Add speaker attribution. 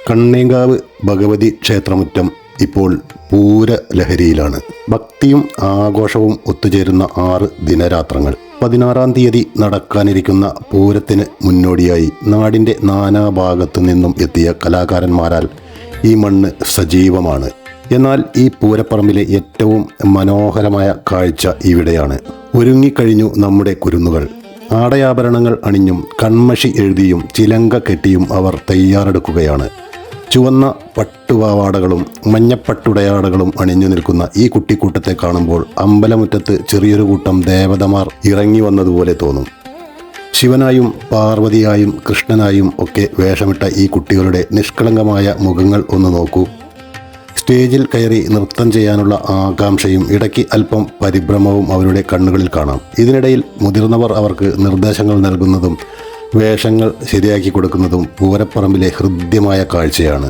Speaker 1: കണ്ണേങ്കാവ് ഭഗവതി ക്ഷേത്രമുറ്റം ഇപ്പോൾ പൂരലഹരിയിലാണ്. ഭക്തിയും ആഘോഷവും ഒത്തുചേരുന്ന 6 ദിനരാത്രങ്ങൾ. 16-ാം തീയതി നടക്കാനിരിക്കുന്ന പൂരത്തിന് മുന്നോടിയായി നാടിൻ്റെ നാനാഭാഗത്തു നിന്നും എത്തിയ കലാകാരന്മാരാൽ ഈ മണ്ണ് സജീവമാണ്. എന്നാൽ ഈ പൂരപ്പറമ്പിലെ ഏറ്റവും മനോഹരമായ കാഴ്ച ഇവിടെയാണ്. ഒരുങ്ങിക്കഴിഞ്ഞു നമ്മുടെ കുരുന്നുകൾ. ആടയാഭരണങ്ങൾ അണിഞ്ഞും കൺമഷി എഴുതിയും ചിലങ്ക കെട്ടിയും അവർ തയ്യാറെടുക്കുകയാണ്. ചുവന്ന പട്ടുപാവാടകളും മഞ്ഞപ്പട്ടുടയാടകളും അണിഞ്ഞു നിൽക്കുന്ന ഈ കുട്ടിക്കൂട്ടത്തെ കാണുമ്പോൾ അമ്പലമുറ്റത്ത് ചെറിയൊരു കൂട്ടം ദേവതമാർ ഇറങ്ങി വന്നതുപോലെ തോന്നും. ശിവനായും പാർവതിയായും കൃഷ്ണനായും ഒക്കെ വേഷമിട്ട ഈ കുട്ടികളുടെ നിഷ്കളങ്കമായ മുഖങ്ങൾ ഒന്ന് നോക്കൂ. സ്റ്റേജിൽ കയറി നൃത്തം ചെയ്യാനുള്ള ആകാംക്ഷയും ഇടയ്ക്ക് അല്പം പരിഭ്രമവും അവരുടെ കണ്ണുകളിൽ കാണാം. ഇതിനിടയിൽ മുതിർന്നവർ അവർക്ക് നിർദ്ദേശങ്ങൾ നൽകുന്നതും വേഷങ്ങൾ ശരിയാക്കി കൊടുക്കുന്നതും പൂരപ്പറമ്പിലെ ഹൃദ്യമായ കാഴ്ചയാണ്.